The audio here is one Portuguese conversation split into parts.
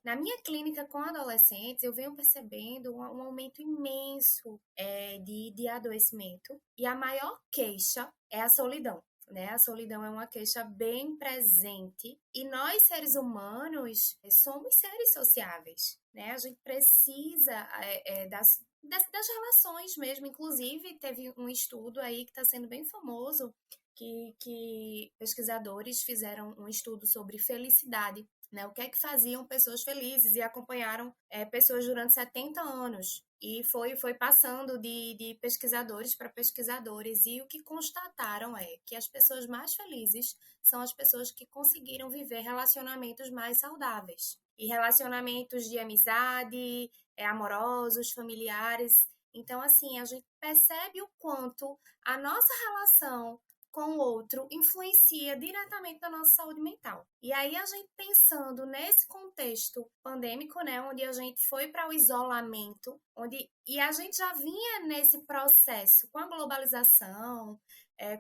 Na minha clínica com adolescentes, eu venho percebendo um aumento imenso de adoecimento. E a maior queixa é a solidão. Né? A solidão é uma queixa bem presente. E nós, seres humanos, somos seres sociáveis. Né? A gente precisa das relações mesmo. Inclusive, teve um estudo aí que está sendo bem famoso, que pesquisadores fizeram um estudo sobre felicidade. Né, o que é que faziam pessoas felizes e acompanharam pessoas durante 70 anos. E foi passando de pesquisadores para pesquisadores. E o que constataram é que as pessoas mais felizes são as pessoas que conseguiram viver relacionamentos mais saudáveis. E relacionamentos de amizade, amorosos, familiares. Então, assim, a gente percebe o quanto a nossa relação com o outro influencia diretamente na nossa saúde mental. E aí a gente pensando nesse contexto pandêmico, né, onde a gente foi para o isolamento, e a gente já vinha nesse processo com a globalização,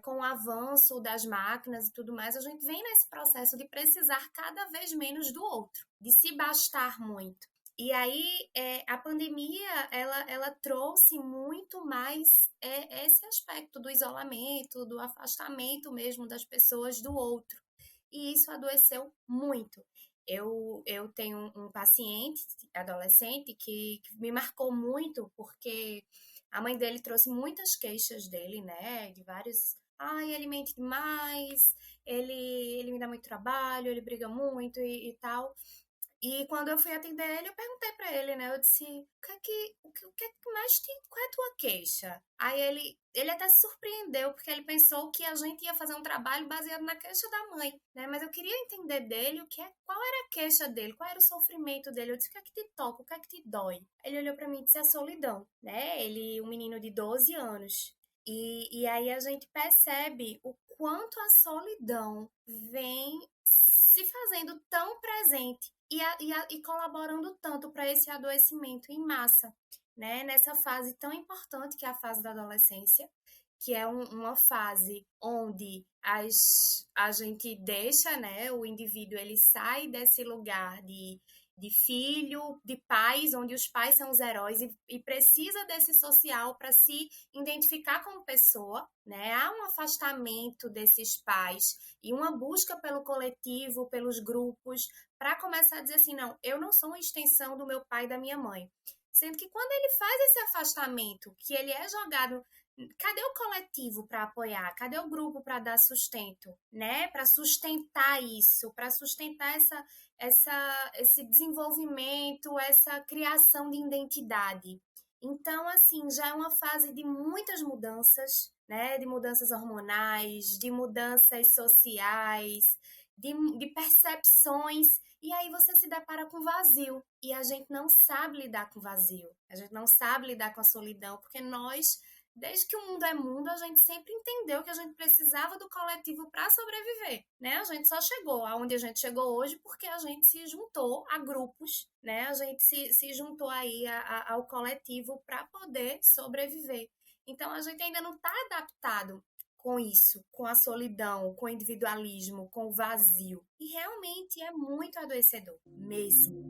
com o avanço das máquinas e tudo mais, a gente vem nesse processo de precisar cada vez menos do outro, de se bastar muito. E aí, a pandemia, ela trouxe muito mais esse aspecto do isolamento, do afastamento mesmo das pessoas do outro. E isso adoeceu muito. Eu tenho um paciente adolescente que me marcou muito, porque a mãe dele trouxe muitas queixas dele, né? De vários... Ai, ele mente demais, ele me dá muito trabalho, ele briga muito e tal... E quando eu fui atender ele, eu perguntei pra ele, né? Eu disse, o que é que mais tem? Qual é a tua queixa? Aí ele até se surpreendeu, porque ele pensou que a gente ia fazer um trabalho baseado na queixa da mãe, né? Mas eu queria entender dele qual era a queixa dele, qual era o sofrimento dele. Eu disse, o que é que te toca? O que é que te dói? Ele olhou pra mim e disse, a solidão, né? Um menino de 12 anos. E aí a gente percebe o quanto a solidão vem se fazendo tão presente e colaborando tanto para esse adoecimento em massa, né? Nessa fase tão importante que é a fase da adolescência, que é uma fase onde a gente deixa, né? O indivíduo ele sai desse lugar de filho, de pais, onde os pais são os heróis e precisa desse social para se identificar como pessoa, né? Há um afastamento desses pais e uma busca pelo coletivo, pelos grupos, para começar a dizer assim, não, eu não sou uma extensão do meu pai e da minha mãe. Sendo que quando ele faz esse afastamento, que ele é jogado... Cadê o coletivo para apoiar? Cadê o grupo para dar sustento, né? Para sustentar isso, para sustentar esse desenvolvimento, essa criação de identidade. Então, assim, já é uma fase de muitas mudanças, né? De mudanças hormonais, de mudanças sociais, de percepções. E aí você se depara com vazio. E a gente não sabe lidar com vazio. A gente não sabe lidar com a solidão, porque nós... Desde que o mundo é mundo, a gente sempre entendeu que a gente precisava do coletivo para sobreviver, né? A gente só chegou aonde a gente chegou hoje porque a gente se juntou a grupos, né? A gente se juntou aí ao coletivo para poder sobreviver. Então, a gente ainda não está adaptado com isso, com a solidão, com o individualismo, com o vazio. E realmente é muito adoecedor, mesmo.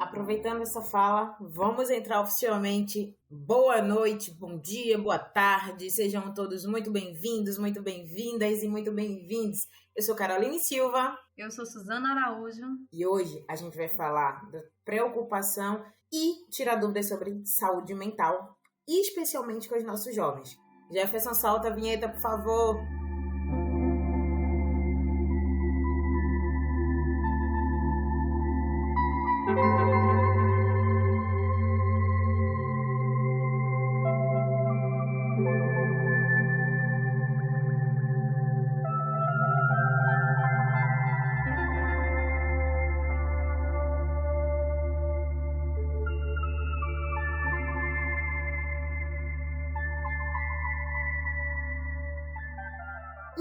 Aproveitando essa fala, vamos entrar oficialmente. Boa noite, bom dia, boa tarde. Sejam todos muito bem-vindos, muito bem-vindas e muito bem-vindos. Eu sou Caroline Silva. Eu sou Suzana Araújo. E hoje a gente vai falar da preocupação e tirar dúvidas sobre saúde mental, e especialmente com os nossos jovens. Jefferson, solta a vinheta, por favor.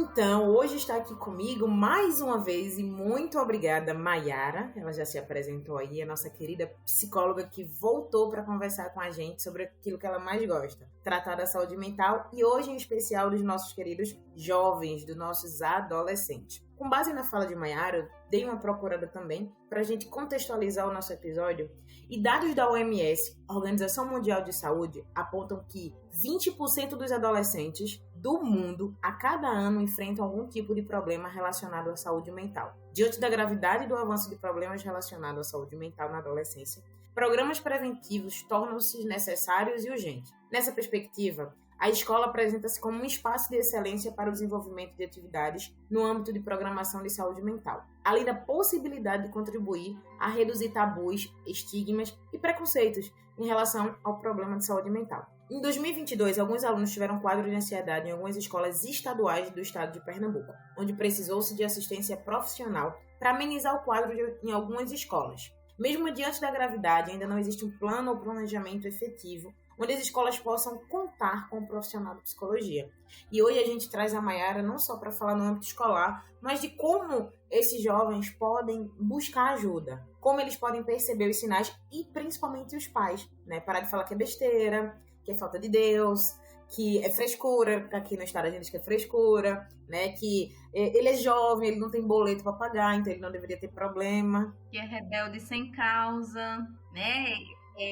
Então, hoje está aqui comigo mais uma vez e muito obrigada, Maiara. Ela já se apresentou aí, a nossa querida psicóloga que voltou para conversar com a gente sobre aquilo que ela mais gosta, tratar da saúde mental e hoje em especial dos nossos queridos jovens, dos nossos adolescentes. Com base na fala de Maiara, eu dei uma procurada também para a gente contextualizar o nosso episódio e dados da OMS, Organização Mundial de Saúde, apontam que 20% dos adolescentes do mundo a cada ano enfrentam algum tipo de problema relacionado à saúde mental. Diante da gravidade do avanço de problemas relacionados à saúde mental na adolescência, programas preventivos tornam-se necessários e urgentes. Nessa perspectiva, a escola apresenta-se como um espaço de excelência para o desenvolvimento de atividades no âmbito de programação de saúde mental, além da possibilidade de contribuir a reduzir tabus, estigmas e preconceitos em relação ao problema de saúde mental. Em 2022, alguns alunos tiveram quadro de ansiedade em algumas escolas estaduais do estado de Pernambuco, onde precisou-se de assistência profissional para amenizar o quadro em algumas escolas. Mesmo diante da gravidade, ainda não existe um plano ou planejamento efetivo onde as escolas possam contar com um profissional de psicologia. E hoje a gente traz a Maiara não só para falar no âmbito escolar, mas de como esses jovens podem buscar ajuda, como eles podem perceber os sinais e principalmente os pais, né? Parar de falar que é besteira, que é falta de Deus, que é frescura, aqui no estado a gente diz que é frescura, né? Que ele é jovem, ele não tem boleto para pagar, então ele não deveria ter problema. Que é rebelde sem causa, né?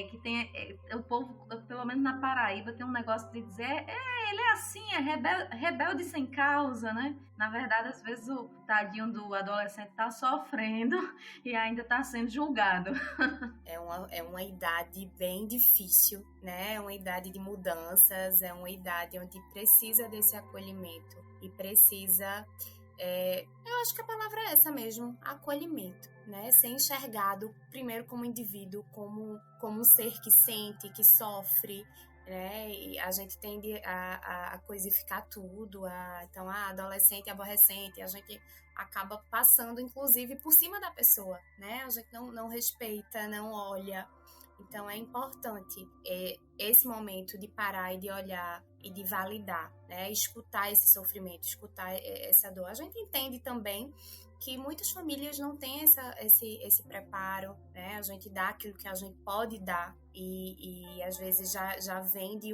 Que tem o povo, pelo menos na Paraíba, tem um negócio de dizer ele é assim, é rebelde sem causa, né? Na verdade, às vezes o tadinho do adolescente tá sofrendo e ainda tá sendo julgado. É uma idade bem difícil, né? É uma idade de mudanças, é uma idade onde precisa desse acolhimento e precisa... eu acho que a palavra é essa mesmo, acolhimento, né? Ser enxergado primeiro como indivíduo, como um ser que sente, que sofre, né? E a gente tende a coisificar tudo, então adolescente, aborrecente, a gente acaba passando inclusive por cima da pessoa, né? A gente não respeita, não olha. Então é importante esse momento de parar e de olhar e de validar, né? Escutar esse sofrimento, escutar essa dor. A gente entende também que muitas famílias não têm esse preparo, né? A gente dá aquilo que a gente pode dar e às vezes já vem de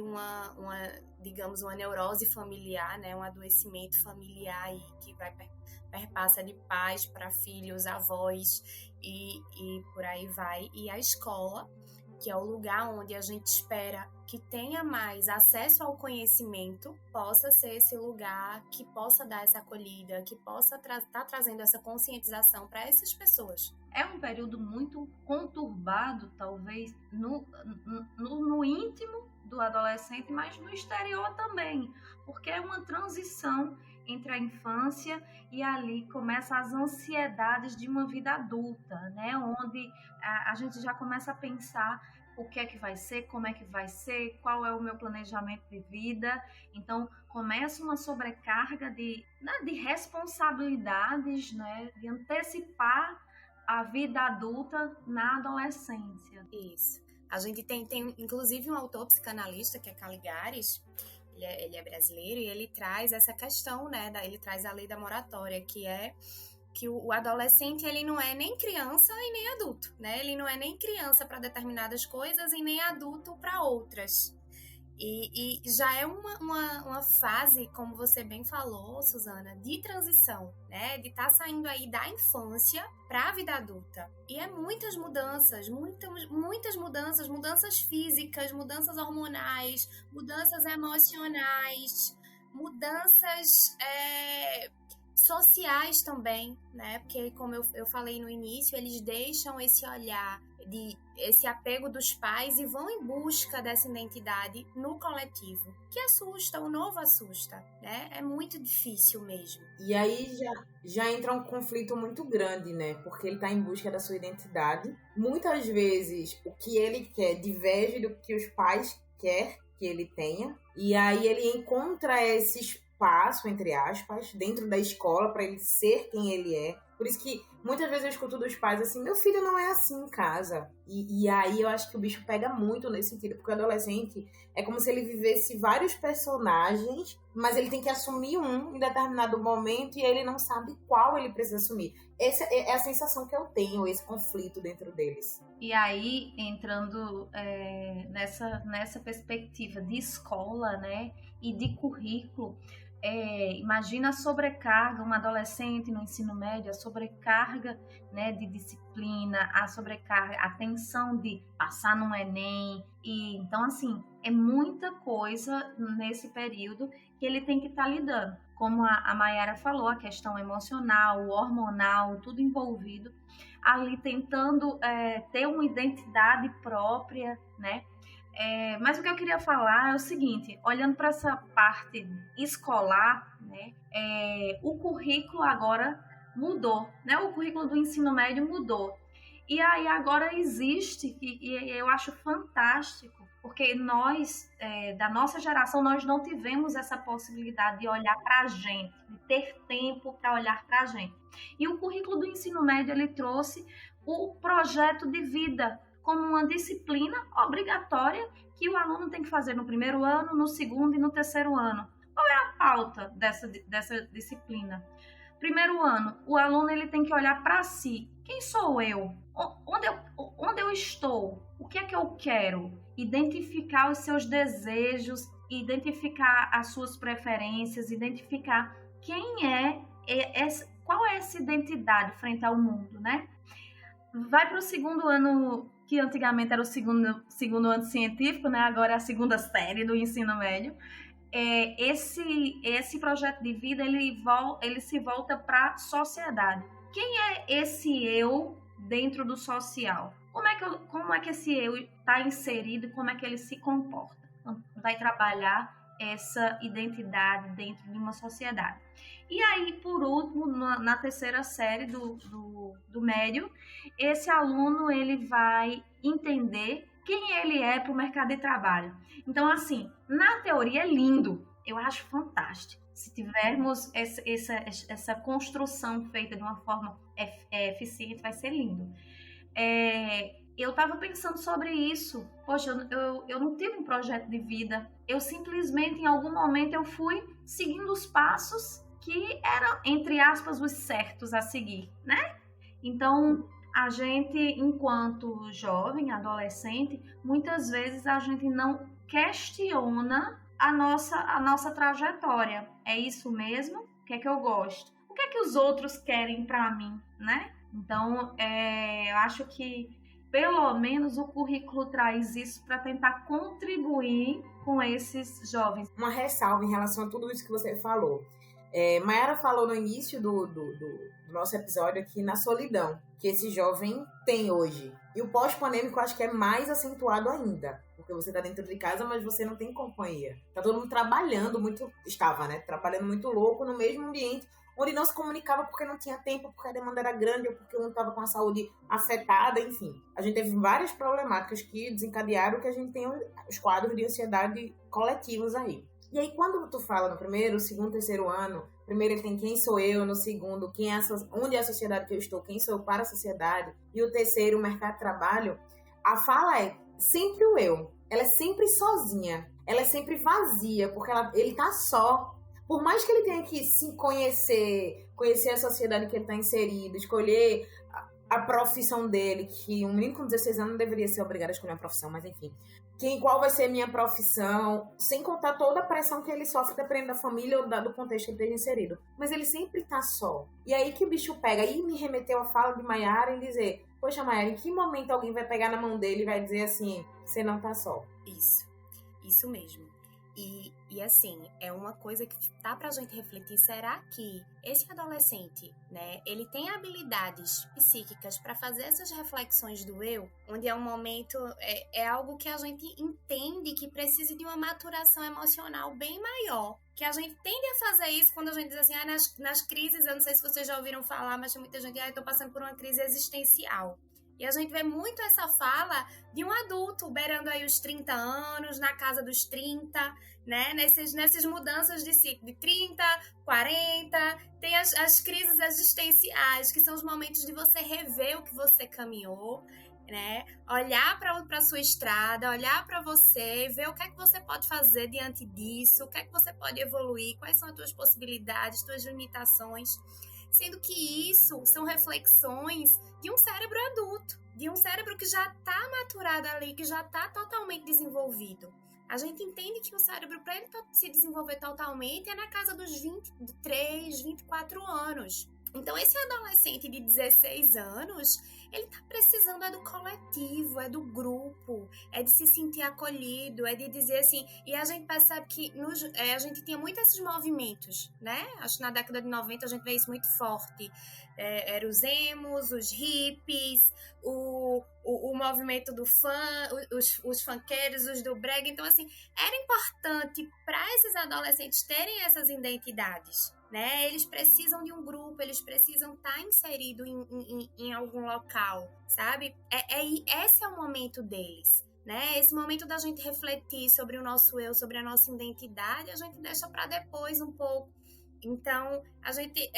digamos, uma neurose familiar, né? Um adoecimento familiar aí que perpassa de pais para filhos, avós e por aí vai. E a escola, que é o lugar onde a gente espera que tenha mais acesso ao conhecimento, possa ser esse lugar que possa dar essa acolhida, que possa estar trazendo essa conscientização para essas pessoas. É um período muito conturbado, talvez, no íntimo do adolescente, mas no exterior também, porque é uma transição entre a infância e ali começam as ansiedades de uma vida adulta, né? Onde a gente já começa a pensar o que é que vai ser, como é que vai ser, qual é o meu planejamento de vida. Então, começa uma sobrecarga de responsabilidades, né? De antecipar a vida adulta na adolescência. Isso. A gente tem inclusive um autor psicanalista, que é Caligares, ele é brasileiro, e ele traz essa questão, né? Ele traz a lei da moratória, que é que o adolescente, ele não é nem criança e nem adulto, né? Ele não é nem criança para determinadas coisas e nem adulto para outras. E já é uma fase, como você bem falou, Suzana, de transição, né? De estar saindo aí da infância para a vida adulta. E é muitas mudanças, muitas mudanças físicas, mudanças hormonais, mudanças emocionais, mudanças sociais também, né? Porque, como eu falei no início, eles deixam esse olhar, esse apego dos pais e vão em busca dessa identidade no coletivo, que assusta, o novo assusta, né? É muito difícil mesmo. E aí já entra um conflito muito grande, né? Porque ele tá em busca da sua identidade. Muitas vezes, o que ele quer diverge do que os pais querem que ele tenha. E aí ele encontra esse espaço, entre aspas, dentro da escola para ele ser quem ele é. Por isso que muitas vezes eu escuto dos pais assim, meu filho não é assim em casa. E aí eu acho que o bicho pega muito nesse sentido, porque o adolescente é como se ele vivesse vários personagens, mas ele tem que assumir um em determinado momento e ele não sabe qual ele precisa assumir. Essa é a sensação que eu tenho, esse conflito dentro deles. E aí, entrando nessa perspectiva de escola, né, e de currículo, imagina a sobrecarga, um adolescente no ensino médio, a sobrecarga, né, de disciplina, a sobrecarga, a tensão de passar no Enem. E, então, assim, é muita coisa nesse período que ele tem que estar lidando. Como a Mayara falou, a questão emocional, hormonal, tudo envolvido, ali tentando ter uma identidade própria, né? Mas o que eu queria falar é o seguinte, olhando para essa parte escolar, né, o currículo agora mudou, né? O currículo do ensino médio mudou. E aí agora existe, e eu acho fantástico, porque nós, da nossa geração, nós não tivemos essa possibilidade de olhar para a gente, de ter tempo para olhar para a gente. E o currículo do ensino médio, ele trouxe o projeto de vida como uma disciplina obrigatória que o aluno tem que fazer no primeiro ano, no segundo e no terceiro ano. Qual é a pauta dessa disciplina? Primeiro ano, o aluno ele tem que olhar para si. Quem sou eu? Onde eu estou? O que é que eu quero? Identificar os seus desejos, identificar as suas preferências, identificar qual é essa identidade frente ao mundo, né? Vai para o segundo ano, que antigamente era o segundo ano científico, né? Agora é a segunda série do ensino médio. Esse projeto de vida, ele se volta para a sociedade. Quem é esse eu dentro do social? Como é que esse eu está inserido e como é que ele se comporta? Vai trabalhar essa identidade dentro de uma sociedade. E aí, por último, na terceira série do médio, esse aluno ele vai entender quem ele é para o mercado de trabalho. Então, assim, na teoria é lindo, eu acho fantástico. Se tivermos essa construção feita de uma forma eficiente, vai ser lindo. Eu estava pensando sobre isso. Poxa, eu não tive um projeto de vida. Eu simplesmente, em algum momento, eu fui seguindo os passos que eram, entre aspas, os certos a seguir, né? Então, a gente, enquanto jovem, adolescente, muitas vezes a gente não questiona a nossa trajetória. É isso mesmo? O que é que eu gosto? O que é que os outros querem para mim, né? Então, eu acho que pelo menos o currículo traz isso para tentar contribuir com esses jovens. Uma ressalva em relação a tudo isso que você falou. Mayara falou no início do nosso episódio aqui na solidão que esse jovem tem hoje. E o pós-pandêmico eu acho que é mais acentuado ainda. Porque você tá dentro de casa, mas você não tem companhia. Tá todo mundo trabalhando muito... Estava, né? Trabalhando muito louco no mesmo ambiente onde não se comunicava porque não tinha tempo, porque a demanda era grande, ou porque um estava com a saúde afetada, enfim. A gente teve várias problemáticas que desencadearam que a gente tem os quadros de ansiedade coletivos aí. E aí, quando tu fala no primeiro, segundo, terceiro ano, primeiro ele tem quem sou eu, no segundo, onde é a sociedade que eu estou, quem sou eu para a sociedade, e o terceiro, o mercado de trabalho, a fala é sempre o eu. Ela é sempre sozinha, ela é sempre vazia, porque ele tá só. Por mais que ele tenha que se conhecer a sociedade que ele está inserido, escolher a profissão dele, que um menino com 16 anos não deveria ser obrigado a escolher uma profissão, mas enfim. Qual vai ser a minha profissão, sem contar toda a pressão que ele sofre dependendo da família ou do contexto que ele esteja inserido. Mas ele sempre tá só. E aí que o bicho pega. Aí me remeteu a fala de Mayara em dizer, poxa, Mayara, em que momento alguém vai pegar na mão dele e vai dizer assim, você não tá só? Isso mesmo. E assim, é uma coisa que dá pra gente refletir, será que esse adolescente, né, ele tem habilidades psíquicas para fazer essas reflexões do eu, onde é um momento, é algo que a gente entende que precisa de uma maturação emocional bem maior, que a gente tende a fazer isso quando a gente diz assim, nas crises, eu não sei se vocês já ouviram falar, mas tem muita gente, eu tô passando por uma crise existencial. E a gente vê muito essa fala de um adulto beirando aí os 30 anos, na casa dos 30, né? Nessas mudanças de ciclo de 30, 40, tem as crises existenciais, que são os momentos de você rever o que você caminhou, né? Olhar para a sua estrada, olhar para você, ver o que é que você pode fazer diante disso, o que é que você pode evoluir, quais são as tuas possibilidades, tuas limitações, sendo que isso são reflexões de um cérebro adulto, de um cérebro que já está maturado ali, que já está totalmente desenvolvido. A gente entende que o cérebro, para ele se desenvolver totalmente, é na casa dos 23, 24 anos. Então, esse adolescente de 16 anos, ele tá precisando do coletivo, do grupo, de se sentir acolhido, de dizer assim... E a gente percebe que a gente tinha muito esses movimentos, né? Acho que na década de 90 a gente vê isso muito forte. Eram os emos, os hippies, o movimento do os funkeiros, os do brega. Então, assim, era importante para esses adolescentes terem essas identidades, né? Eles precisam de um grupo, eles precisam estar inseridos em algum local, sabe? Esse é o momento deles, né? Esse momento da gente refletir sobre o nosso eu, sobre a nossa identidade, a gente deixa para depois um pouco. Então, a gente,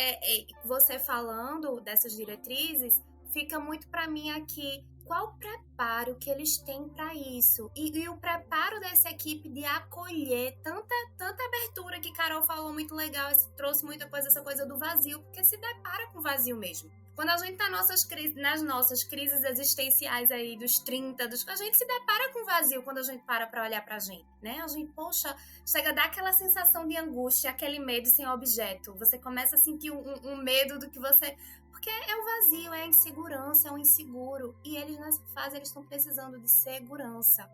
você falando dessas diretrizes, fica muito para mim aqui qual o preparo que eles têm para isso e o preparo dessa equipe de acolher tanta abertura que Carol falou muito legal, trouxe muita coisa, essa coisa do vazio, porque se depara com o vazio mesmo. Quando a gente tá nas nossas crises existenciais aí dos 30, a gente se depara com vazio quando a gente para olhar pra gente, né? A gente, poxa, chega a dar aquela sensação de angústia, aquele medo sem objeto. Você começa a sentir um medo do que você... Porque é o vazio, é a insegurança, é o inseguro. E eles nessa fase, eles estão precisando de segurança.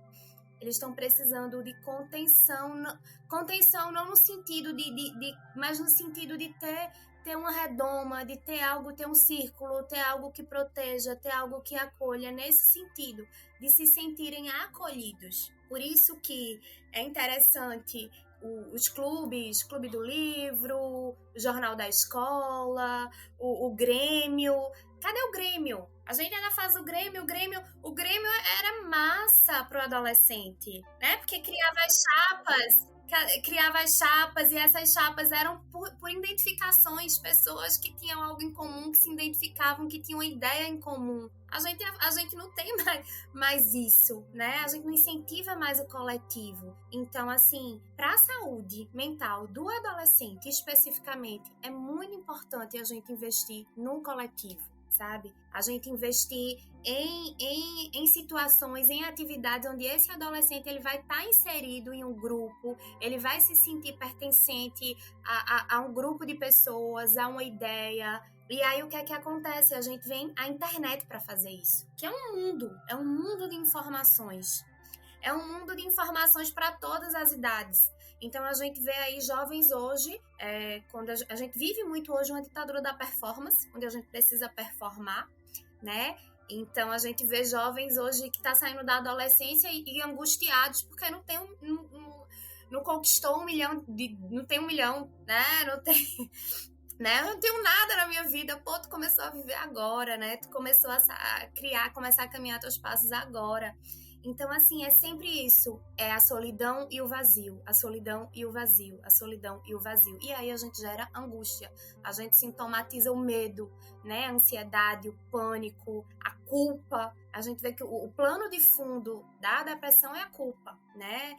Eles estão precisando de contenção. Contenção não no sentido mas no sentido de ter uma redoma, de ter algo, ter um círculo, ter algo que proteja, ter algo que acolha, nesse sentido, de se sentirem acolhidos. Por isso que é interessante os clubes, Clube do Livro, o Jornal da Escola, o Grêmio. Cadê o Grêmio? A gente ainda faz o Grêmio era massa pro adolescente, né? Porque criava as chapas e essas chapas eram por identificações, pessoas que tinham algo em comum, que se identificavam, que tinham uma ideia em comum. A gente não tem mais isso, né? A gente não incentiva mais o coletivo. Então, assim, para a saúde mental do adolescente especificamente, é muito importante a gente investir num coletivo, sabe? A gente investir em situações, em atividades onde esse adolescente ele vai estar inserido em um grupo, ele vai se sentir pertencente a um grupo de pessoas, a uma ideia. E aí o que é que acontece? A gente vem à internet para fazer isso, que é um mundo de informações. É um mundo de informações para todas as idades. Então, a gente vê aí jovens hoje, quando a gente vive muito hoje uma ditadura da performance, onde a gente precisa performar, né? Então, a gente vê jovens hoje que estão saindo da adolescência e angustiados porque não conquistou 1 milhão, não tem 1 milhão, né? Não tem... Né? Eu não tenho nada na minha vida. Pô, tu começou a viver agora, né? Tu começou a criar, começar a caminhar teus passos agora. Então, assim, é sempre isso. É a solidão e o vazio. A solidão e o vazio. A solidão e o vazio. E aí a gente gera angústia. A gente sintomatiza o medo, né? A ansiedade, o pânico, a culpa. A gente vê que o plano de fundo da depressão é a culpa, né?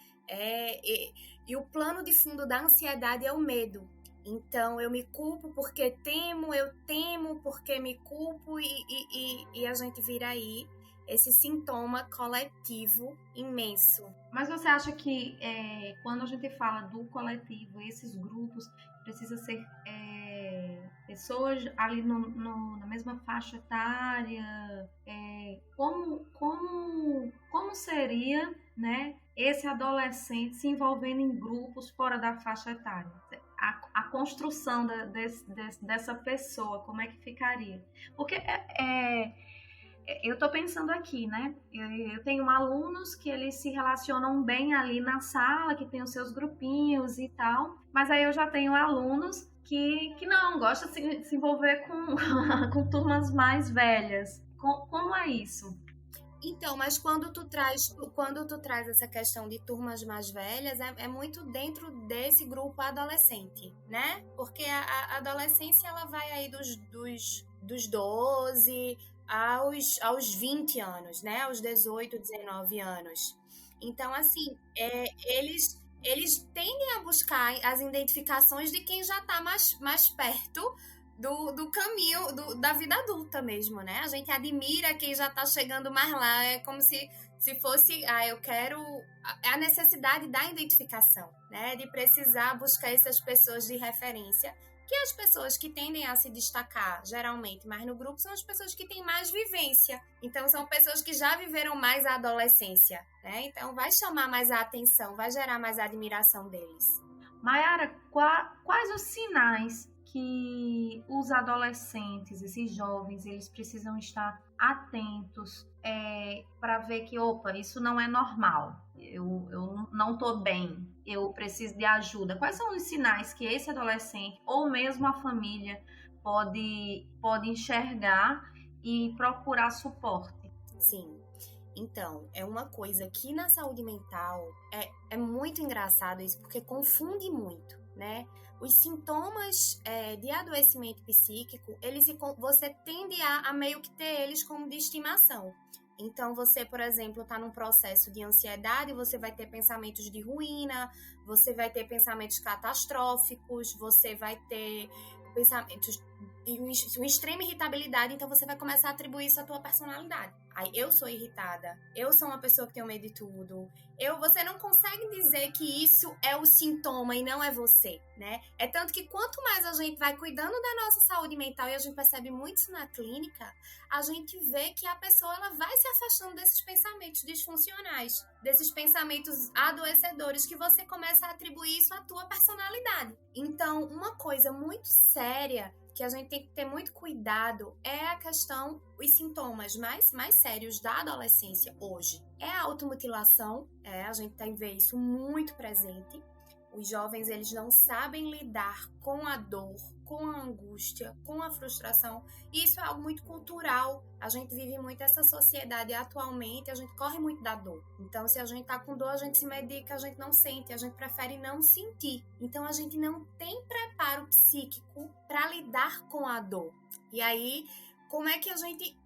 E o plano de fundo da ansiedade é o medo. Então, eu me culpo porque temo, eu temo porque me culpo e a gente vira aí esse sintoma coletivo imenso. Mas você acha que quando a gente fala do coletivo, esses grupos, precisa ser pessoas ali na mesma faixa etária? Como seria, né, esse adolescente se envolvendo em grupos fora da faixa etária? A construção dessa pessoa, como é que ficaria? Porque eu tô pensando aqui, né? Eu tenho alunos que eles se relacionam bem ali na sala, que tem os seus grupinhos e tal, mas aí eu já tenho alunos que não gostam de se envolver com turmas mais velhas. Como é isso? Então, mas quando tu traz essa questão de turmas mais velhas, é muito dentro desse grupo adolescente, né? Porque a adolescência, ela vai aí dos 12 aos 20 anos, né? Aos 18, 19 anos. Então, assim, eles tendem a buscar as identificações de quem já está mais perto do caminho da vida adulta mesmo, né? A gente admira quem já tá chegando mais lá, é como se fosse, eu quero... É a necessidade da identificação, né? De precisar buscar essas pessoas de referência, que as pessoas que tendem a se destacar, geralmente, mais no grupo, são as pessoas que têm mais vivência. Então, são pessoas que já viveram mais a adolescência, né? Então, vai chamar mais a atenção, vai gerar mais a admiração deles. Maiara, quais os sinais que os adolescentes, esses jovens, eles precisam estar atentos para ver que, opa, isso não é normal, eu não estou bem, eu preciso de ajuda? Quais são os sinais que esse adolescente ou mesmo a família pode enxergar e procurar suporte? Sim. Então, é uma coisa que na saúde mental é muito engraçado isso, porque confunde muito, né? Os sintomas de adoecimento psíquico, você tende a meio que ter eles como de estimação. Então, você, por exemplo, está num processo de ansiedade, você vai ter pensamentos de ruína, você vai ter pensamentos catastróficos, você vai ter pensamentos de uma extrema irritabilidade, então você vai começar a atribuir isso à tua personalidade. Aí, eu sou irritada, eu sou uma pessoa que tem medo de tudo. Você não consegue dizer que isso é o sintoma e não é você, né? É tanto que quanto mais a gente vai cuidando da nossa saúde mental, e a gente percebe muito isso na clínica, a gente vê que a pessoa ela vai se afastando desses pensamentos disfuncionais, desses pensamentos adoecedores, que você começa a atribuir isso à tua personalidade. Então, uma coisa muito séria que a gente tem que ter muito cuidado é a questão, os sintomas mais sérios da adolescência hoje. É a automutilação, a gente tem que ver isso muito presente. Os jovens, eles não sabem lidar com a dor, com a angústia, com a frustração. E isso é algo muito cultural. A gente vive muito essa sociedade atualmente, a gente corre muito da dor. Então, se a gente tá com dor, a gente se medica, a gente não sente, a gente prefere não sentir. Então, a gente não tem preparo psíquico para lidar com a dor. E aí, como é que a gente...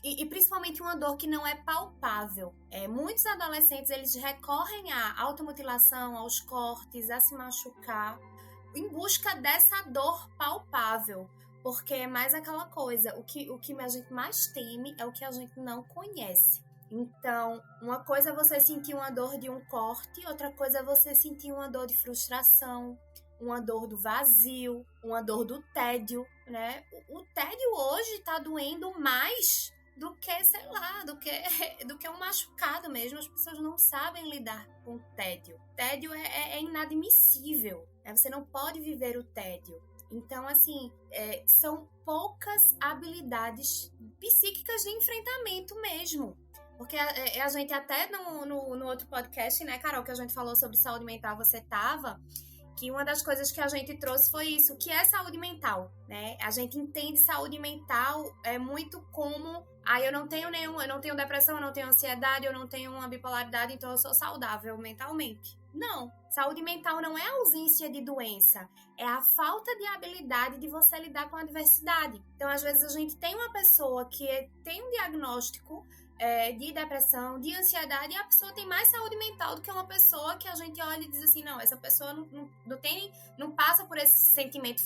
E principalmente uma dor que não é palpável. Muitos adolescentes, eles recorrem à automutilação, aos cortes, a se machucar, em busca dessa dor palpável. Porque é mais aquela coisa, o que a gente mais teme é o que a gente não conhece. Então, uma coisa é você sentir uma dor de um corte, outra coisa é você sentir uma dor de frustração, uma dor do vazio, uma dor do tédio, né? O tédio hoje tá doendo mais do que, sei lá, do que um machucado mesmo. As pessoas não sabem lidar com o tédio. Tédio é inadmissível, né? Você não pode viver o tédio. Então, assim, são poucas habilidades psíquicas de enfrentamento mesmo. Porque a gente até no outro podcast, né, Carol, que a gente falou sobre saúde mental, você tava... que uma das coisas que a gente trouxe foi isso, que é saúde mental, né? A gente entende saúde mental muito como, eu não tenho depressão, eu não tenho ansiedade, eu não tenho uma bipolaridade, então eu sou saudável mentalmente. Não, saúde mental não é a ausência de doença, é a falta de habilidade de você lidar com a adversidade. Então, às vezes, a gente tem uma pessoa que tem um diagnóstico de depressão, de ansiedade, e a pessoa tem mais saúde mental do que uma pessoa que a gente olha e diz assim, não, essa pessoa não passa por esse sentimento,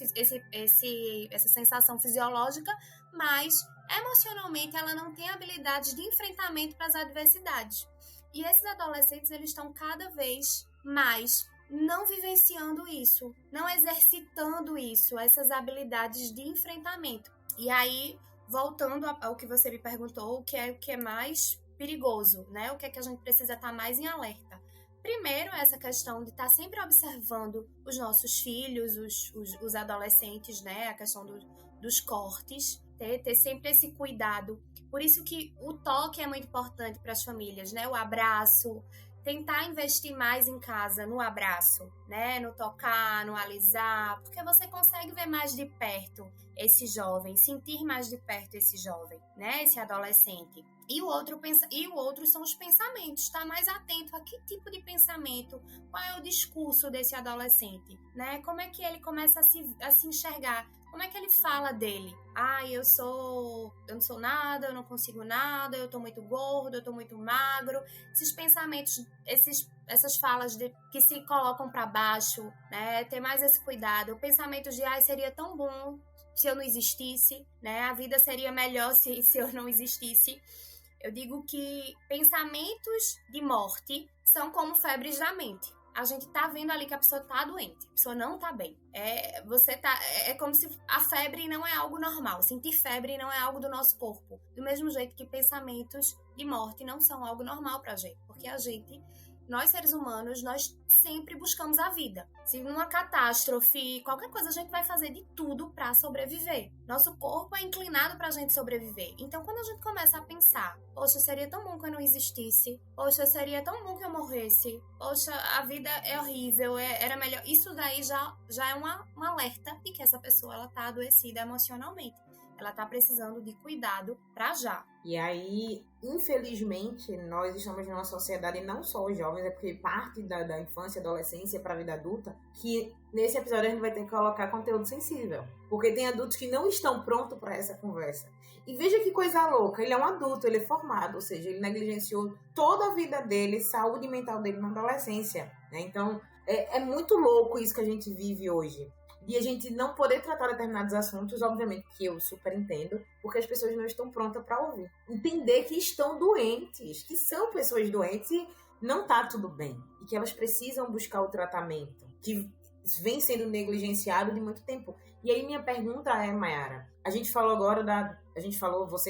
essa sensação fisiológica, mas emocionalmente ela não tem habilidades de enfrentamento para as adversidades. E esses adolescentes, eles estão cada vez mais não vivenciando isso, não exercitando isso, essas habilidades de enfrentamento. E aí, voltando ao que você me perguntou, o que é mais perigoso, né? O que é que a gente precisa estar mais em alerta? Primeiro, essa questão de estar sempre observando os nossos filhos, os adolescentes, né? A questão dos cortes, ter sempre esse cuidado. Por isso que o toque é muito importante para as famílias, né? O abraço, tentar investir mais em casa, no abraço, né? No tocar, no alisar, porque você consegue ver mais de perto esse jovem, sentir mais de perto esse jovem, né? Esse adolescente. E o outro são os pensamentos, estar mais atento a que tipo de pensamento, qual é o discurso desse adolescente, né? Como é que ele começa a se enxergar, como é que ele fala dele? Eu não sou nada, eu não consigo nada, eu tô muito gordo, eu tô muito magro. Esses pensamentos, essas falas que se colocam para baixo, né? Ter mais esse cuidado. Pensamentos de, seria tão bom se eu não existisse, né? A vida seria melhor se eu não existisse. Eu digo que pensamentos de morte são como febres da mente. A gente tá vendo ali que a pessoa tá doente, a pessoa não tá bem. É como se a febre não é algo normal. Sentir febre não é algo do nosso corpo. Do mesmo jeito que pensamentos de morte não são algo normal pra gente. Porque nós seres humanos, nós sempre buscamos a vida. Se numa catástrofe, qualquer coisa, a gente vai fazer de tudo pra sobreviver. Nosso corpo é inclinado pra gente sobreviver. Então, quando a gente começa a pensar, poxa, seria tão bom que eu não existisse, poxa, seria tão bom que eu morresse, poxa, a vida é horrível, era melhor. Isso daí já é um alerta de que essa pessoa, ela tá adoecida emocionalmente. Ela tá precisando de cuidado pra já. E aí, infelizmente, nós estamos numa sociedade, não só os jovens, é porque parte da infância, adolescência para a vida adulta, que nesse episódio a gente vai ter que colocar conteúdo sensível. Porque tem adultos que não estão prontos para essa conversa. E veja que coisa louca, ele é um adulto, ele é formado, ou seja, ele negligenciou toda a vida dele, saúde mental dele na adolescência, né? Então, é muito louco isso que a gente vive hoje. De a gente não poder tratar determinados assuntos, obviamente que eu super entendo, porque as pessoas não estão prontas para ouvir. Entender que estão doentes, que são pessoas doentes e não tá tudo bem. E que elas precisam buscar o tratamento, que vem sendo negligenciado de muito tempo. E aí minha pergunta é, Mayara, você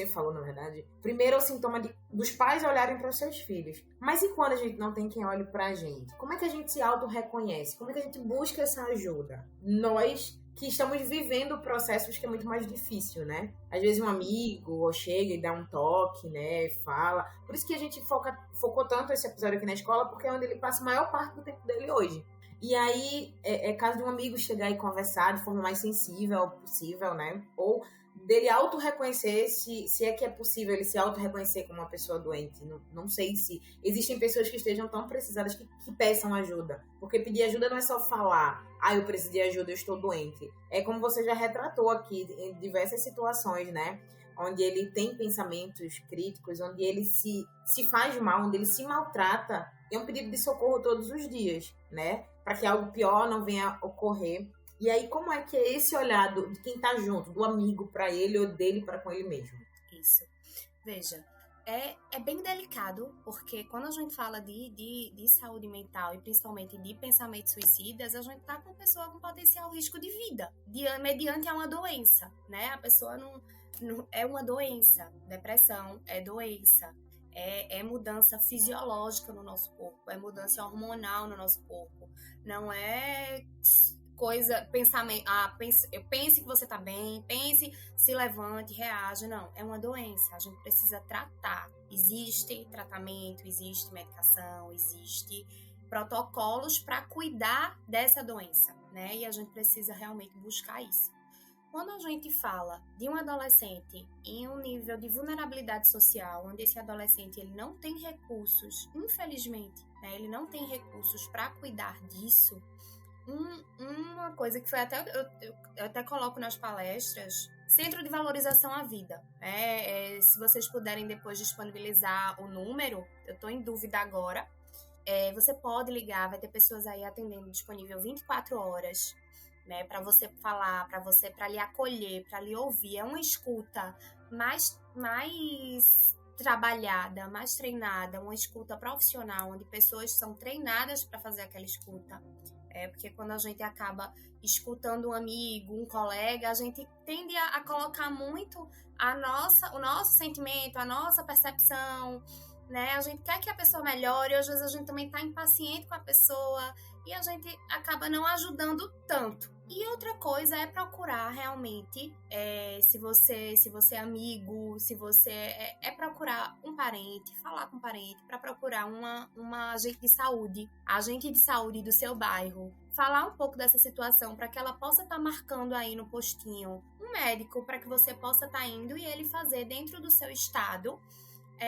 falou, na verdade, primeiro é o sintoma dos pais olharem para os seus filhos. Mas e quando a gente não tem quem olhe para a gente? Como é que a gente se auto-reconhece? Como é que a gente busca essa ajuda? Nós que estamos vivendo processos que é muito mais difícil, né? Às vezes um amigo chega e dá um toque, né? Fala. Por isso que a gente focou tanto esse episódio aqui na escola, porque é onde ele passa a maior parte do tempo dele hoje. E aí, é caso de um amigo chegar e conversar de forma mais sensível possível, né? Ou dele auto-reconhecer, se é que é possível ele se auto-reconhecer como uma pessoa doente. Não sei se existem pessoas que estejam tão precisadas que peçam ajuda. Porque pedir ajuda não é só falar, eu preciso de ajuda, eu estou doente. É como você já retratou aqui em diversas situações, né? Onde ele tem pensamentos críticos, onde ele se faz mal, onde ele se maltrata. É um pedido de socorro todos os dias, né? Para que algo pior não venha ocorrer. E aí, como é que é esse olhar de quem tá junto, do amigo para ele ou dele para com ele mesmo? Isso. Veja, é bem delicado, porque quando a gente fala de saúde mental e principalmente de pensamentos suicidas, a gente tá com uma pessoa com potencial risco de vida, mediante a uma doença, né? A pessoa não é uma doença, depressão é doença. É mudança fisiológica no nosso corpo, é mudança hormonal no nosso corpo. Não é coisa, pensamento, pense que você tá bem, se levante, reaja. Não, é uma doença, a gente precisa tratar. Existe tratamento, existe medicação, existe protocolos para cuidar dessa doença, né? E a gente precisa realmente buscar isso. Quando a gente fala de um adolescente em um nível de vulnerabilidade social, onde esse adolescente ele não tem recursos, infelizmente, né, ele não tem recursos para cuidar disso, uma coisa que foi eu até coloco nas palestras, Centro de Valorização à Vida. Se vocês puderem depois disponibilizar o número, eu estou em dúvida agora, você pode ligar, vai ter pessoas aí atendendo disponível 24 horas, né, para você falar, para lhe acolher, para lhe ouvir. É uma escuta mais trabalhada, mais treinada, uma escuta profissional, onde pessoas são treinadas para fazer aquela escuta. Porque quando a gente acaba escutando um amigo, um colega, a gente tende a colocar muito o nosso sentimento, a nossa percepção, né? A gente quer que a pessoa melhore, às vezes a gente também está impaciente com a pessoa, e a gente acaba não ajudando tanto. E outra coisa é procurar realmente, se você é amigo, se você procurar um parente, falar com um parente, para procurar uma agente de saúde do seu bairro, falar um pouco dessa situação para que ela possa estar marcando aí no postinho um médico para que você possa estar indo e ele fazer dentro do seu estado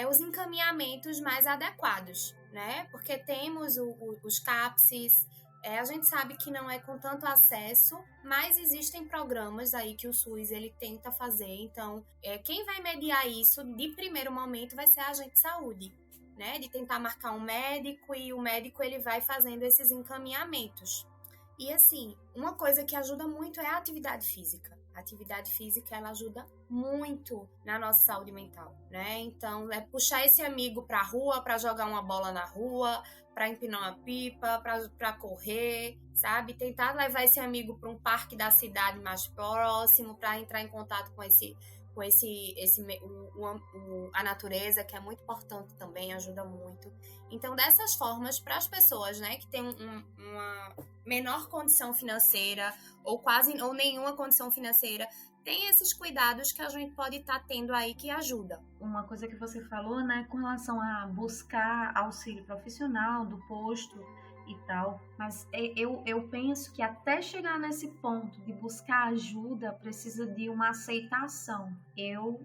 os encaminhamentos mais adequados, né? Porque temos os CAPSs. A gente sabe que não é com tanto acesso, mas existem programas aí que o SUS ele tenta fazer. Então, quem vai mediar isso de primeiro momento vai ser a agente de saúde, né? De tentar marcar um médico e o médico ele vai fazendo esses encaminhamentos. E assim, uma coisa que ajuda muito é a atividade física. A atividade física, ela ajuda muito na nossa saúde mental, né? Então, puxar esse amigo pra rua, pra jogar uma bola na rua, pra empinar uma pipa, pra correr, sabe? Tentar levar esse amigo para um parque da cidade mais próximo, pra entrar em contato com a natureza, que é muito importante também, ajuda muito. Então, dessas formas, para as pessoas, né, que têm uma menor condição financeira ou nenhuma condição financeira, tem esses cuidados que a gente pode estar tendo aí que ajuda. Uma coisa que você falou, né, com relação a buscar auxílio profissional do posto e tal, mas eu penso que até chegar nesse ponto de buscar ajuda precisa de uma aceitação. Eu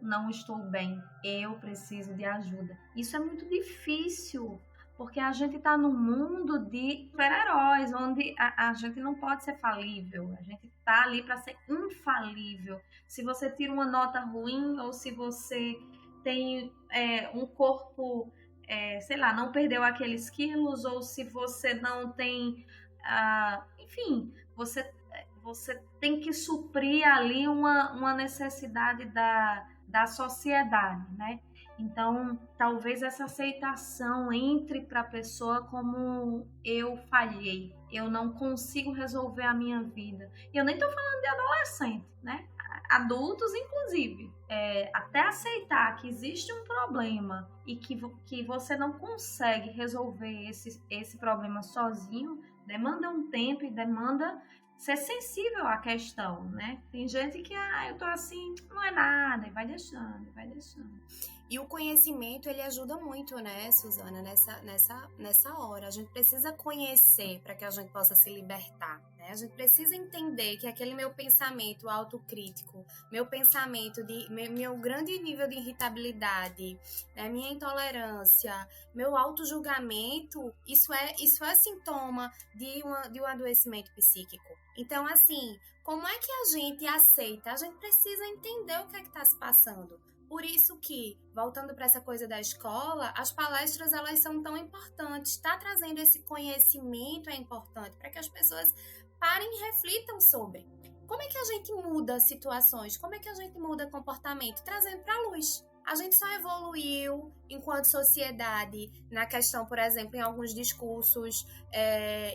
não estou bem, eu preciso de ajuda. Isso é muito difícil, porque a gente está num mundo de super-heróis, onde a gente não pode ser falível, a gente está ali para ser infalível. Se você tira uma nota ruim ou se você tem um corpo... sei lá, não perdeu aqueles quilos, ou se você não tem, enfim, você tem que suprir ali uma necessidade da sociedade, né? Então, talvez essa aceitação entre para a pessoa como eu falhei, eu não consigo resolver a minha vida. E eu nem estou falando de adolescente, né? Adultos, inclusive, até aceitar que existe um problema e que você não consegue resolver esse problema sozinho, demanda um tempo e demanda ser sensível à questão, né? Tem gente que, eu tô assim, não é nada, e vai deixando. E o conhecimento, ele ajuda muito, né, Suzana, nessa hora. A gente precisa conhecer para que a gente possa se libertar, né? A gente precisa entender que aquele meu pensamento autocrítico, meu pensamento meu grande nível de irritabilidade, né, minha intolerância, meu autojulgamento, isso é sintoma de um adoecimento psíquico. Então, assim, como é que a gente aceita? A gente precisa entender o que é que está se passando. Por isso que, voltando para essa coisa da escola, as palestras elas são tão importantes. Tá trazendo esse conhecimento é importante para que as pessoas parem e reflitam sobre como é que a gente muda situações, como é que a gente muda comportamento, trazendo para a luz. A gente só evoluiu enquanto sociedade na questão, por exemplo, em alguns discursos,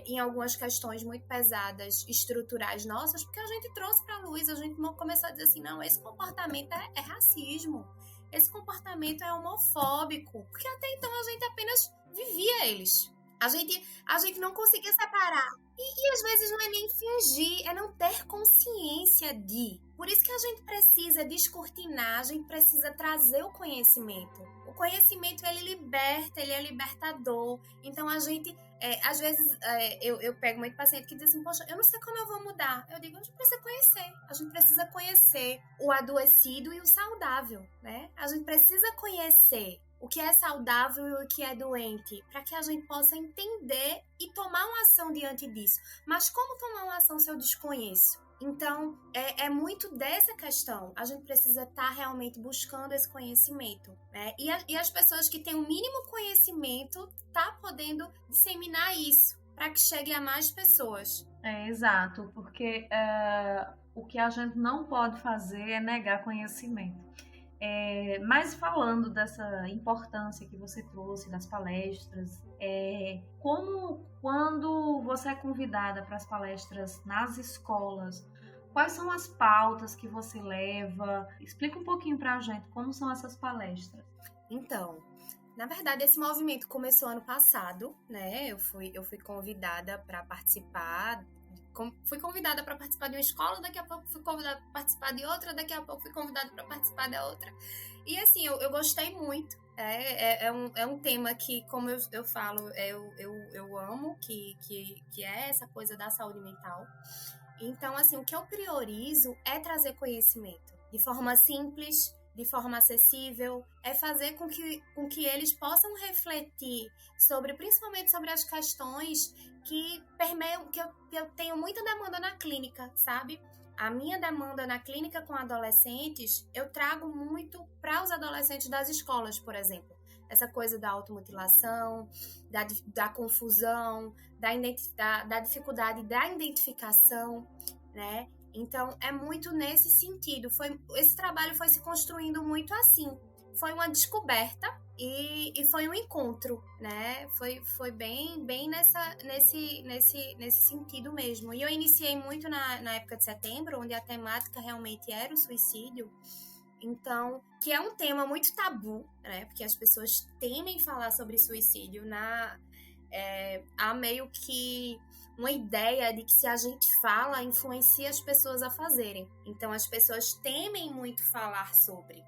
em algumas questões muito pesadas, estruturais nossas, porque a gente trouxe para a luz, a gente começou a dizer assim, não, esse comportamento é racismo, esse comportamento é homofóbico, porque até então a gente apenas vivia eles. A gente não conseguia separar. E às vezes não é nem fingir, é não ter consciência de. Por isso que a gente precisa descortinar, a gente precisa trazer o conhecimento. O conhecimento, ele liberta, ele é libertador. Então a gente, às vezes, eu pego muito paciente que diz assim, poxa, eu não sei como eu vou mudar. Eu digo, a gente precisa conhecer. A gente precisa conhecer o adoecido e o saudável, né? A gente precisa conhecer o que é saudável e o que é doente, para que a gente possa entender e tomar uma ação diante disso. Mas como tomar uma ação se eu desconheço? Então, é muito dessa questão. A gente precisa estar realmente buscando esse conhecimento, né? E as pessoas que têm o mínimo conhecimento tá podendo disseminar isso para que chegue a mais pessoas. Exato, porque o que a gente não pode fazer é negar conhecimento. Mas falando dessa importância que você trouxe das palestras, como quando você é convidada para as palestras nas escolas, quais são as pautas que você leva? Explica um pouquinho para a gente como são essas palestras. Então, Na verdade, esse movimento começou ano passado, né? Eu fui convidada para participar. Fui convidada para participar de uma escola, daqui a pouco fui convidada para participar de outra, daqui a pouco fui convidada para participar da outra. E assim, eu gostei muito. É um tema que, como eu falo, eu amo, que é essa coisa da saúde mental. Então, assim, o que eu priorizo é trazer conhecimento de forma simples, de forma acessível, é fazer com que eles possam refletir principalmente sobre as questões que permeiam, que eu tenho muita demanda na clínica, sabe? A minha demanda na clínica com adolescentes, eu trago muito para os adolescentes das escolas, por exemplo. Essa coisa da automutilação, da confusão, da dificuldade da identificação, né? Então, é muito nesse sentido. Esse trabalho foi se construindo muito assim. Foi uma descoberta e foi um encontro, né? Foi bem nesse sentido mesmo. E eu iniciei muito na época de setembro, onde a temática realmente era o suicídio. Então, que é um tema muito tabu, né? Porque as pessoas temem falar sobre suicídio. Há meio que uma ideia de que se a gente fala, influencia as pessoas a fazerem. Então, as pessoas temem muito falar sobre.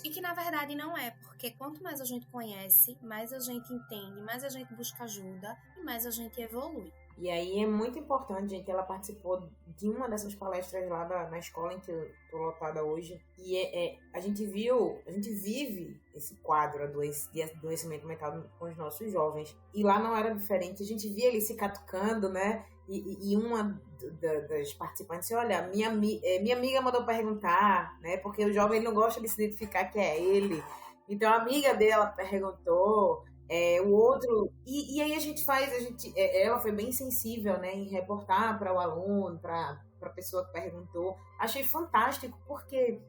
E que na verdade não é, porque quanto mais a gente conhece, mais a gente entende, mais a gente busca ajuda e mais a gente evolui. E aí é muito importante, gente, ela participou de uma dessas palestras lá na escola em que eu tô lotada hoje. E a gente vive esse quadro de adoecimento mental com os nossos jovens. E lá não era diferente, a gente via eles se catucando, né? E uma das participantes, olha, minha amiga mandou perguntar, né? Porque o jovem não gosta de se identificar que é ele. Então a amiga dela perguntou... o outro... E aí ela foi bem sensível, né, em reportar para o aluno, para a pessoa que perguntou. Achei fantástico, porque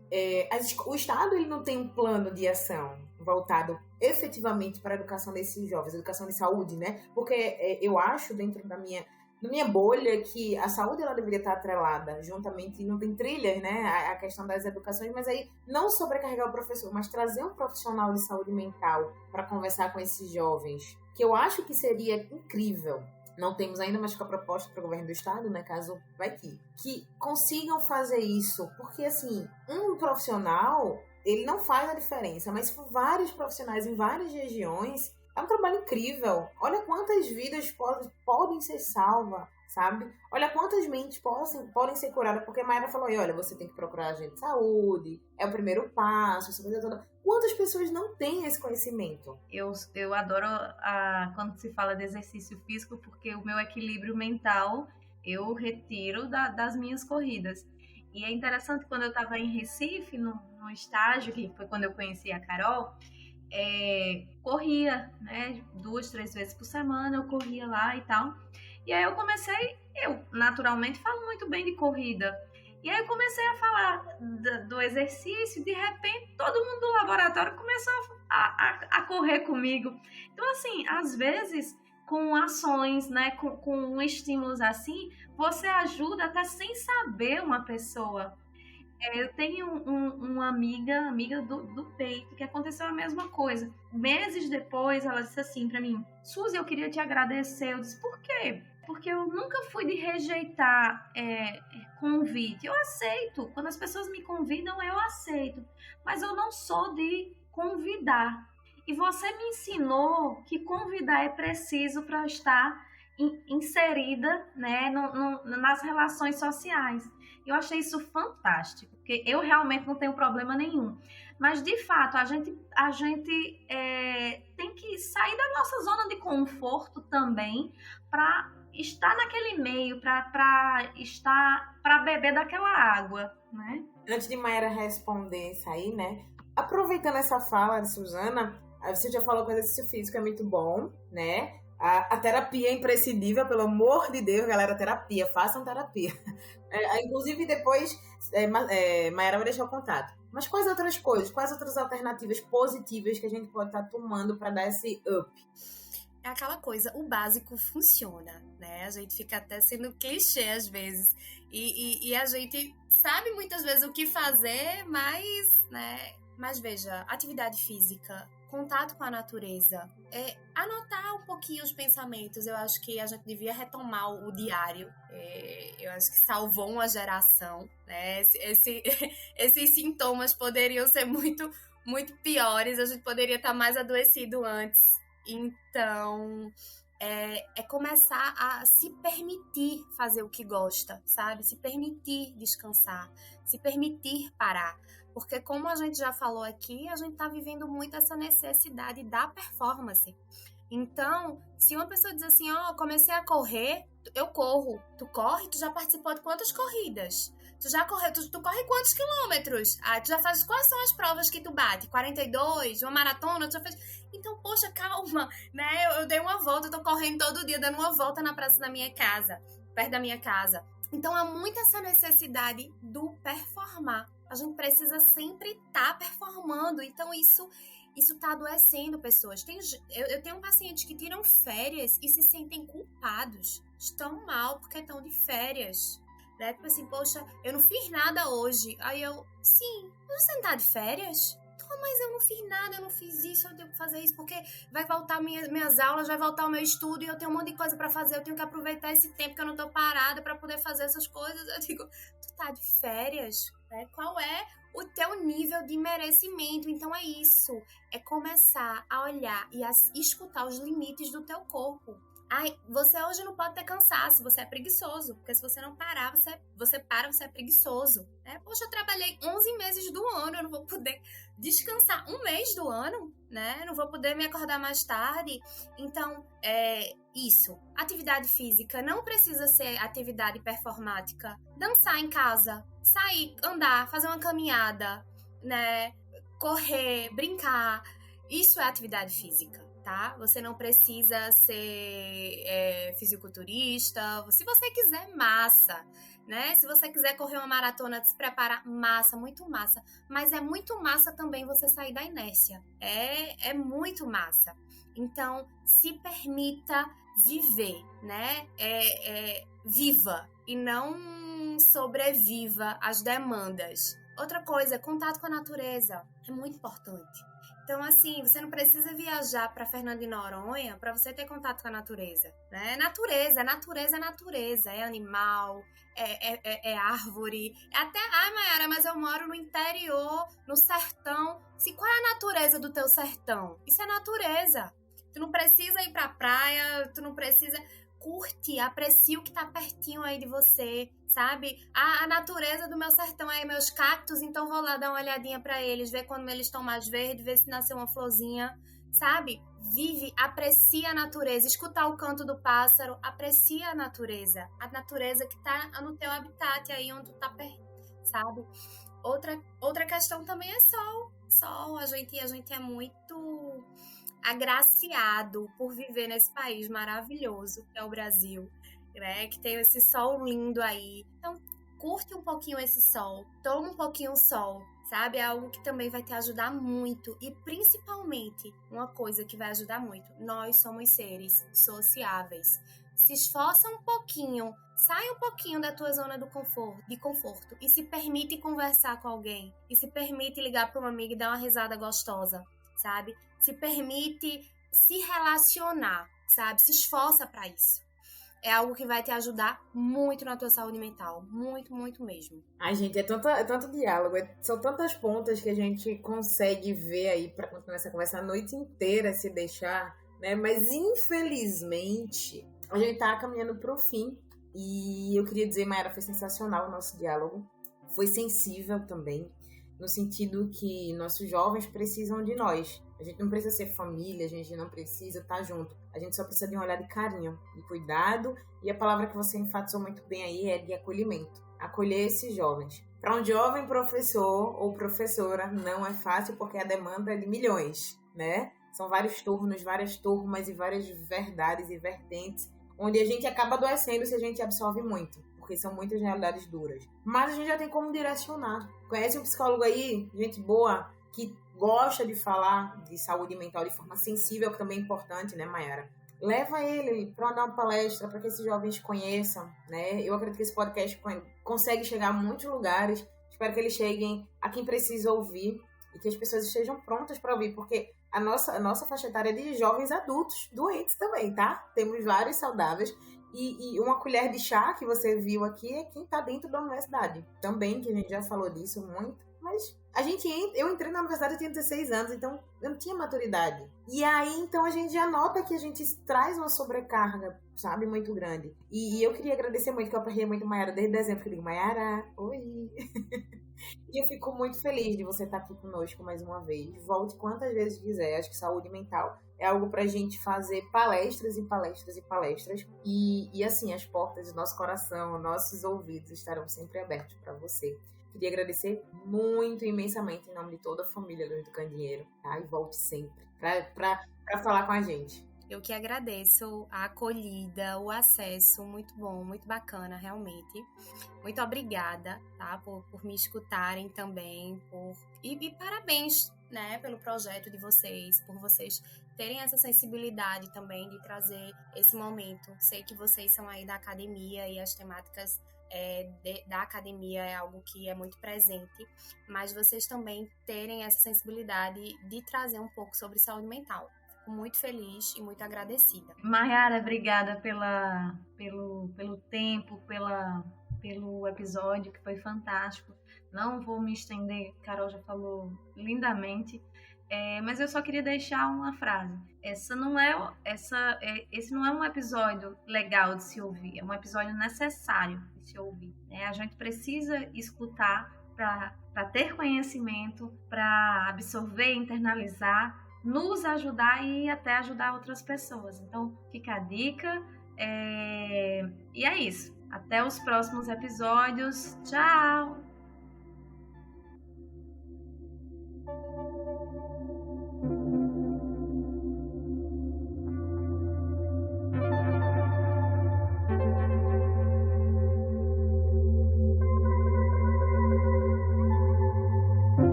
o Estado ele não tem um plano de ação voltado efetivamente para a educação desses jovens, educação de saúde, né? Porque eu acho, dentro da minha bolha, que a saúde ela deveria estar atrelada juntamente, não tem trilhas, né, a questão das educações, mas aí não sobrecarregar o professor, mas trazer um profissional de saúde mental para conversar com esses jovens, que eu acho que seria incrível. Não temos ainda, mas com a proposta para o governo do estado, né, caso vai que consigam fazer isso, porque assim, um profissional, ele não faz a diferença, mas se for vários profissionais em várias regiões, é um trabalho incrível. Olha quantas vidas podem ser salvas, sabe? Olha quantas mentes podem ser curadas. Porque a Mayra falou aí, olha, você tem que procurar agente de saúde, é o primeiro passo, essa coisa toda. Quantas pessoas não têm esse conhecimento? Eu adoro quando se fala de exercício físico, porque o meu equilíbrio mental eu retiro das minhas corridas. E é interessante, quando eu estava em Recife, no estágio, que foi quando eu conheci a Carol, corria, né, 2, 3 vezes por semana, eu corria lá e tal. E aí eu naturalmente falo muito bem de corrida. E aí eu comecei a falar do exercício, de repente todo mundo do laboratório começou a correr comigo. Então, assim, às vezes, com ações, né, com estímulos assim, você ajuda até sem saber uma pessoa. Eu tenho uma amiga do peito que aconteceu a mesma coisa. Meses depois, ela disse assim pra mim: Suzy, eu queria te agradecer. Eu disse: por quê? Porque eu nunca fui de rejeitar convite. Eu aceito. Quando as pessoas me convidam, eu aceito. Mas eu não sou de convidar. E você me ensinou que convidar é preciso para estar inserida, né, nas relações sociais. Eu achei isso fantástico, porque eu realmente não tenho problema nenhum. Mas, de fato, a gente tem que sair da nossa zona de conforto também para estar naquele meio, para beber daquela água, né? Antes de Mayra responder isso aí, né, aproveitando essa fala de Suzana, você já falou que o exercício físico é muito bom, né? A terapia é imprescindível, pelo amor de Deus, galera, terapia, façam terapia. Inclusive, depois, Mayra vai deixar o contato. Mas quais outras coisas, quais outras alternativas positivas que a gente pode estar tomando para dar esse up? É aquela coisa, o básico funciona, né? A gente fica até sendo clichê às vezes. E a gente sabe muitas vezes o que fazer, mas, né? Mas veja, atividade física contato com a natureza, anotar um pouquinho os pensamentos. Eu acho que a gente devia retomar o diário. Eu acho que salvou uma geração, né? Esses sintomas poderiam ser muito, muito piores. A gente poderia estar mais adoecido antes. Então, começar a se permitir fazer o que gosta, sabe? Se permitir descansar, se permitir parar. Porque, como a gente já falou aqui, a gente está vivendo muito essa necessidade da performance. Então, se uma pessoa diz assim, comecei a correr, eu corro. Tu corre? Tu já participou de quantas corridas? Tu já correu? Tu corre quantos quilômetros? Tu já faz... Quais são as provas que tu bate? 42? Uma maratona? Tu já fez... Então, poxa, calma, né? Eu dei uma volta, eu tô correndo todo dia, dando uma volta na praça da minha casa, perto da minha casa. Então, há muito essa necessidade do performar. A gente precisa sempre estar performando. Então, isso tá adoecendo pessoas. Eu tenho pacientes que tiram férias e se sentem culpados. Estão mal porque estão de férias. Né? Tipo assim, poxa, eu não fiz nada hoje. Aí sim, você não tá de férias? Mas eu não fiz nada, eu não fiz isso, eu tenho que fazer isso, porque vai voltar minhas aulas, vai voltar o meu estudo e eu tenho um monte de coisa pra fazer, eu tenho que aproveitar esse tempo que eu não tô parada pra poder fazer essas coisas. Eu digo, tu tá de férias? Né? Qual é o teu nível de merecimento? Então é isso, é começar a olhar e a escutar os limites do teu corpo. Você hoje não pode ter cansaço, você é preguiçoso, porque se você não parar, você é preguiçoso. Né? Poxa, eu trabalhei 11 meses do ano, eu não vou poder descansar um mês do ano, né? Não vou poder me acordar mais tarde. Então, isso. Atividade física não precisa ser atividade performática. Dançar em casa, sair, andar, fazer uma caminhada, né? Correr, brincar. Isso é atividade física. Tá? Você não precisa ser fisiculturista. Se você quiser, massa, né? Se você quiser correr uma maratona, se preparar, massa, muito massa. Mas é muito massa também você sair da inércia. É muito massa. Então, se permita viver, né? Viva e não sobreviva às demandas. Outra coisa, contato com a natureza. É muito importante. Então, assim, você não precisa viajar para Fernando de Noronha para você ter contato com a natureza, né? Natureza é natureza, é animal, é árvore, até... Mayara, mas eu moro no interior, no sertão. Qual é a natureza do teu sertão? Isso é natureza. Tu não precisa ir pra praia, tu não precisa... Curte, aprecie o que tá pertinho aí de você, sabe? A natureza do meu sertão aí, meus cactos, então vou lá dar uma olhadinha pra eles, ver quando eles estão mais verdes, ver se nasceu uma florzinha, sabe? Vive, aprecia a natureza, escutar o canto do pássaro, aprecia a natureza que tá no teu habitat aí onde tu tá perto, sabe? Outra questão também é sol, a gente é muito... agraciado por viver nesse país maravilhoso que é o Brasil, né? Que tem esse sol lindo aí. Então, curte um pouquinho esse sol, toma um pouquinho o sol, sabe? É algo que também vai te ajudar muito. E principalmente, uma coisa que vai ajudar muito, nós somos seres sociáveis. Se esforça um pouquinho, sai um pouquinho da tua zona de conforto e se permite conversar com alguém, e se permite ligar para uma amiga e dar uma risada gostosa, sabe? Se permite se relacionar, sabe? Se esforça para isso. É algo que vai te ajudar muito na tua saúde mental. Muito, muito mesmo. Ai, gente, é tanto diálogo, são tantas pontas que a gente consegue ver aí para continuar essa conversa a noite inteira, se deixar, né? Mas, infelizmente, a gente tá caminhando pro fim. E eu queria dizer, Mayara, foi sensacional o nosso diálogo. Foi sensível também, no sentido que nossos jovens precisam de nós. A gente não precisa ser família, a gente não precisa estar junto. A gente só precisa de um olhar de carinho, de cuidado. E a palavra que você enfatizou muito bem aí é de acolhimento. Acolher esses jovens. Para um jovem professor ou professora não é fácil porque a demanda é de milhões, né? São vários turnos, várias turmas e várias verdades e vertentes, onde a gente acaba adoecendo se a gente absorve muito, porque são muitas realidades duras. Mas a gente já tem como direcionar. Conhece um psicólogo aí, gente boa, que gosta de falar de saúde mental de forma sensível, que também é importante, né, Mayara? Leva ele para dar uma palestra, para que esses jovens conheçam, né? Eu acredito que esse podcast consegue chegar a muitos lugares. Espero que eles cheguem a quem precisa ouvir e que as pessoas estejam prontas para ouvir, porque a nossa faixa etária é de jovens adultos, doentes também, tá? Temos vários saudáveis. E uma colher de chá que você viu aqui é quem tá dentro da universidade. Também, que a gente já falou disso muito. Mas eu entrei na universidade, eu tinha 16 anos, então eu não tinha maturidade. E aí, então, a gente já nota que a gente traz uma sobrecarga, sabe, muito grande. E eu queria agradecer muito, que eu apertei muito Mayara desde dezembro, que eu digo, Mayara, oi! E eu fico muito feliz de você estar aqui conosco mais uma vez. Volte quantas vezes quiser. Acho que saúde mental é algo pra gente fazer palestras e palestras e palestras. E assim, as portas do nosso coração, nossos ouvidos estarão sempre abertos para você. Queria agradecer muito, imensamente, em nome de toda a família Luz do Candeeiro, tá? E volte sempre pra falar com a gente. Eu que agradeço a acolhida, o acesso, muito bom, muito bacana, realmente. Muito obrigada, tá, por me escutarem também, e parabéns, né, pelo projeto de vocês, por vocês terem essa sensibilidade também de trazer esse momento. Sei que vocês são aí da academia e as temáticas da academia é algo que é muito presente, mas vocês também terem essa sensibilidade de trazer um pouco sobre saúde mental. Muito feliz e muito agradecida. Mayara, obrigada pelo tempo, pelo episódio, que foi fantástico. Não vou me estender, Carol já falou lindamente, mas eu só queria deixar uma frase. Esse não é um episódio legal de se ouvir, é um episódio necessário de se ouvir, né? A gente precisa escutar para ter conhecimento, para absorver, internalizar, nos ajudar e até ajudar outras pessoas. Então, fica a dica. E é isso. Até os próximos episódios. Tchau!